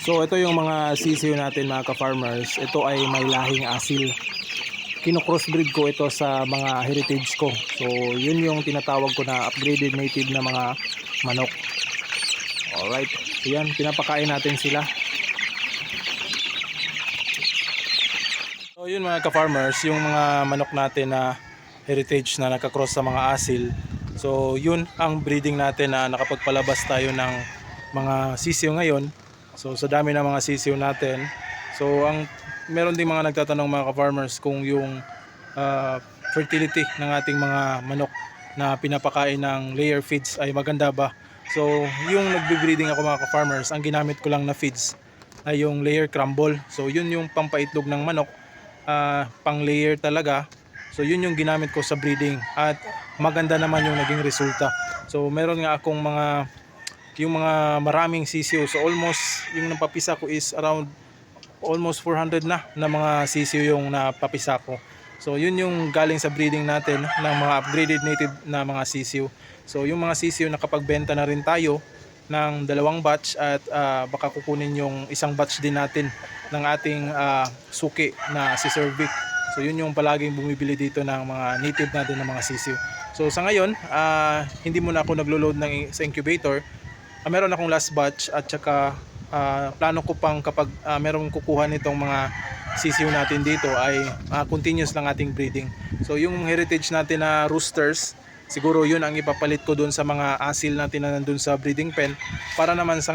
So ito yung mga sisiw natin mga ka-farmers. Ito ay may lahing asil. Kino-crossbreed ko ito sa mga heritage ko. So yun yung tinatawag ko na upgraded native na mga manok. Alright. So yan, pinapakain natin sila. So yun mga ka-farmers, yung mga manok natin na heritage na nakakross sa mga asil. So yun ang breeding natin na nakapagpalabas tayo ng mga sisiw ngayon. So sa dami ng mga sisiw natin, so meron ding mga nagtatanong mga ka-farmers kung yung fertility ng ating mga manok na pinapakain ng layer feeds ay maganda ba. So yung nagbe-breeding ako mga ka-farmers, ang ginamit ko lang na feeds ay yung layer crumble. So yun yung pampaitlog ng manok, pang layer talaga. So yun yung ginamit ko sa breeding at maganda naman yung naging resulta. So meron nga akong yung mga maraming sisiw. So almost yung napapisa ko is around almost 400 na mga sisiw yung napapisa ko. So yun yung galing sa breeding natin ng mga upgraded native na mga sisiw. So yung mga sisiw nakapagbenta na rin tayo ng 2 batch at baka kukunin yung isang batch din natin ng ating suki na si Cervic. So yun yung palaging bumibili dito ng mga native natin na mga sisiw. So sa ngayon, hindi muna ako naglo-load sa incubator. Meron akong last batch at saka plano ko pang kapag meron kukuha nitong mga sisiw natin dito ay continuous lang ating breeding. So yung heritage natin na roosters, siguro yun ang ipapalit ko dun sa mga asil natin na nandun sa breeding pen para naman sa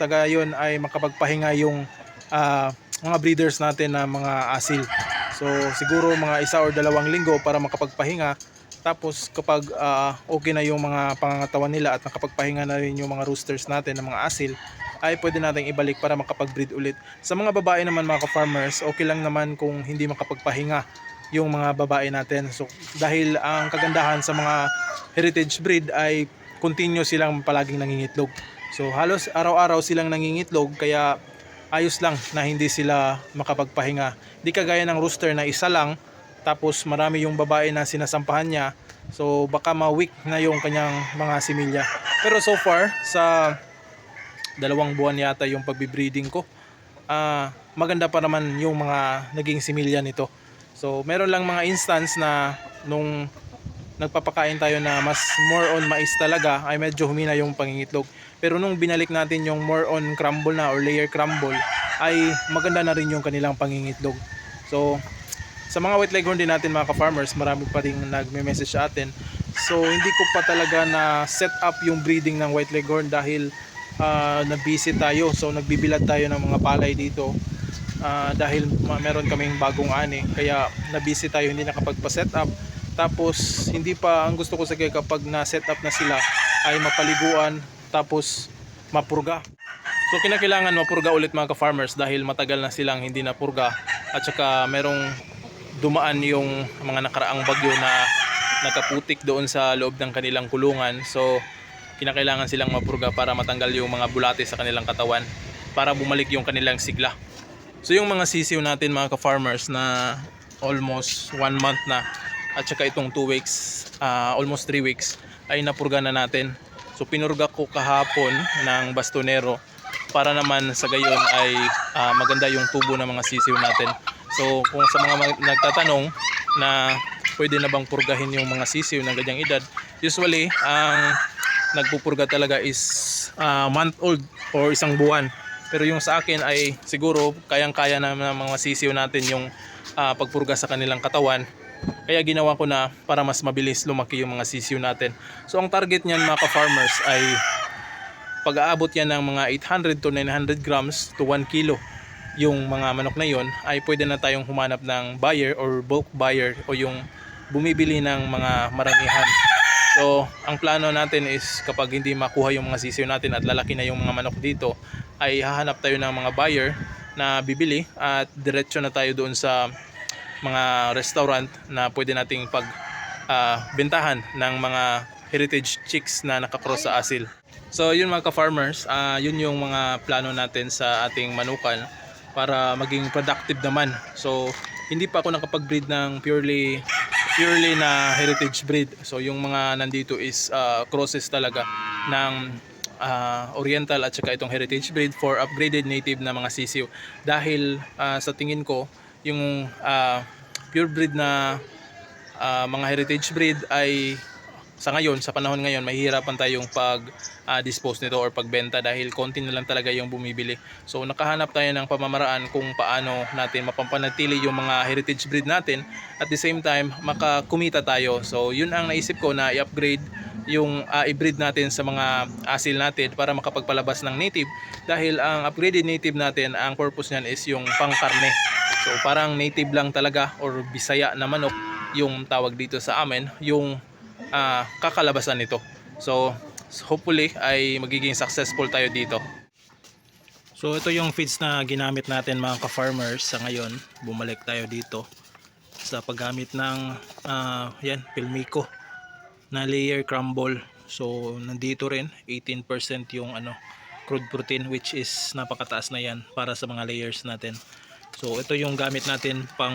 gayon ay makapagpahinga yung mga breeders natin na mga asil. So siguro mga 1 or 2 linggo para makapagpahinga. Tapos kapag okay na yung mga pangangatawan nila at nakapagpahinga na rin yung mga roosters natin ng mga asil, ay pwede natin ibalik para makapag-breed ulit. Sa mga babae naman mga ka-farmers, okay lang naman kung hindi makapagpahinga yung mga babae natin. So dahil ang kagandahan sa mga heritage breed ay continuous silang palaging nangingitlog. So halos araw-araw silang nangingitlog kaya ayos lang na hindi sila makapagpahinga. Di kagaya ng rooster na isa lang tapos marami yung babae na sinasampahan niya, so baka ma-weak na yung kanyang mga similya. Pero so far sa 2 buwan yata yung pagbe-breeding ko, maganda pa naman yung mga naging similya nito. So meron lang mga instance na nung nagpapakain tayo na mas more on mais talaga ay medyo humina yung pangingitlog. Pero nung binalik natin yung more on crumble na or layer crumble ay maganda na rin yung kanilang pangingitlog. So sa mga white leghorn din natin mga ka-farmers, marami pa rin nagme-message sa atin. So hindi ko pa talaga na set up yung breeding ng white leghorn dahil na-busy tayo. So nagbibilad tayo ng mga palay dito dahil meron kaming bagong ani. Kaya na-busy tayo, hindi nakapagpa-set up. Tapos hindi pa, ang gusto ko sa kapag na-set up na sila ay mapaliguan tapos mapurga. So kinakailangan mapurga ulit mga ka-farmers dahil matagal na silang hindi napurga at saka merong dumaan yung mga nakaraang bagyo na nakaputik doon sa loob ng kanilang kulungan. So kinakailangan silang mapurga para matanggal yung mga bulate sa kanilang katawan para bumalik yung kanilang sigla. So yung mga sisiw natin mga ka-farmers na almost 1 month na at saka itong 2 weeks, almost 3 weeks ay napurga na natin. So pinurga ko kahapon ng bastonero para naman sa gayon ay maganda yung tubo ng mga sisiw natin. So kung sa mga nagtatanong na pwede na bang purgahin yung mga sisiw ng ganyang edad, usually ang nagpupurga talaga is month old or 1 buwan. Pero yung sa akin ay siguro kayang-kaya na ng mga sisiw natin yung pagpurga sa kanilang katawan. Kaya ginawa ko na para mas mabilis lumaki yung mga sisiw natin. So ang target niyan mga ka-farmers ay pag-aabot yan ng mga 800 to 900 grams to 1 kilo yung mga manok na yon, ay pwede na tayong humanap ng buyer or bulk buyer o yung bumibili ng mga maramihan. So ang plano natin is kapag hindi makuha yung mga sisiw natin at lalaki na yung mga manok dito, ay hahanap tayo ng mga buyer na bibili at diretso na tayo doon sa mga restaurant na pwede nating pagbentahan ng mga heritage chicks na nakakross sa asil. So yun mga ka-farmers, yun yung mga plano natin sa ating manukan para maging productive naman. So hindi pa ako nakapag-breed ng purely na heritage breed. So yung mga nandito is crosses talaga ng Oriental at saka itong heritage breed for upgraded native na mga sisiw. Dahil sa tingin ko, yung pure breed na mga heritage breed ay sa ngayon, sa panahon ngayon, mahihirapan tayong pag-dispose nito or pagbenta dahil konti na lang talaga yung bumibili. So nakahanap tayo ng pamamaraan kung paano natin mapampanatili yung mga heritage breed natin at the same time makakumita tayo. So yun ang naisip ko na i-upgrade yung i-breed natin sa mga asil natin para makapagpalabas ng native dahil ang upgraded native natin, ang purpose niyan is yung pangkarne. So parang native lang talaga or bisaya na manok yung tawag dito sa amin, yung kakalabasan nito. So hopefully ay magiging successful tayo dito. So ito yung feeds na ginamit natin mga ka-farmers. Sa ngayon bumalik tayo dito sa paggamit ng yan, Pilmico na layer crumble. So nandito rin 18% yung crude protein, which is napakataas na yan para sa mga layers natin. So ito yung gamit natin pang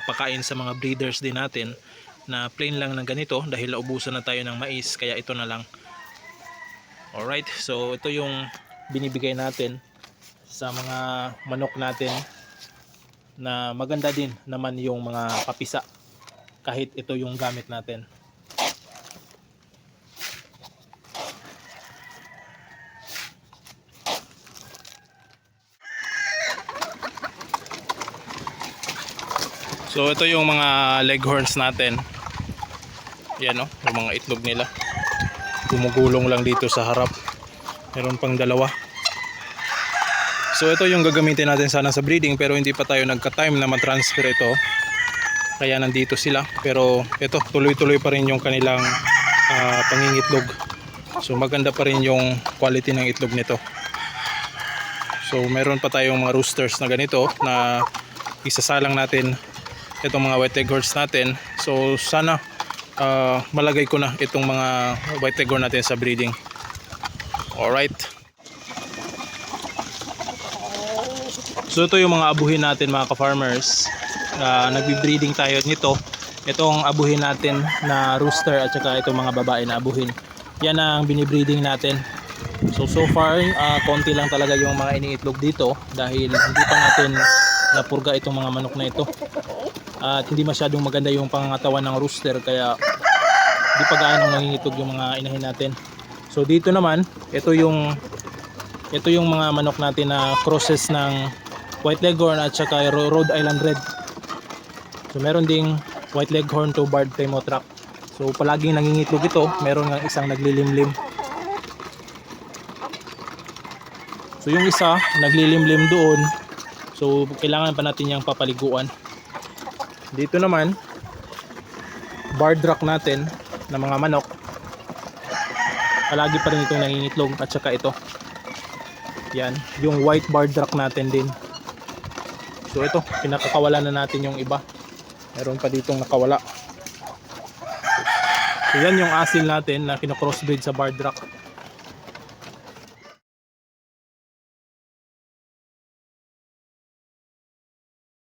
pakain sa mga breeders din natin na plain lang ng ganito dahil naubusan na tayo ng mais, kaya ito na lang. Alright, so ito yung binibigay natin sa mga manok natin na maganda din naman yung mga kapisa kahit ito yung gamit natin. So ito yung mga leghorns natin. Yan yung mga itlog nila. Gumugulong lang dito sa harap. Meron pang dalawa. So ito yung gagamitin natin sana sa breeding pero hindi pa tayo nagka-time na ma-transfer ito. Kaya nandito sila. Pero ito, tuloy-tuloy pa rin yung kanilang pangingitlog. So maganda pa rin yung quality ng itlog nito. So meron pa tayong mga roosters na ganito na isasalang natin itong mga white leghorns natin. So sana malagay ko na itong mga white leghorn natin sa breeding. Alright. So ito yung mga abuhin natin mga ka-farmers. Nagbi-breeding tayo nito. Itong abuhin natin na rooster at saka itong mga babae na abuhin. Yan ang binibreeding natin. So far, konti lang talaga yung mga iniitlog dito dahil hindi pa natin napurga itong mga manok na ito. At hindi masyadong maganda yung pangangatawan ng rooster kaya hindi pa gaano nangingitlog yung mga inahin natin. So dito naman, ito yung mga manok natin na crosses ng white leghorn at saka Rhode Island Red. So meron ding white leghorn to barred plymouth rock. So palaging nangingitlog ito, meron ng isang naglilimlim. So yung isa naglilimlim doon. So kailangan pa natin yung papaliguan. Dito naman barred rock natin na mga manok. Palagi pa rin itong nangingitlog at saka ito. Yan, yung white barred rock natin din. So ito, pinakakawalan na natin yung iba. Meron pa ditong nakawala. So yan yung asil natin na kinocrossbreed sa barred rock.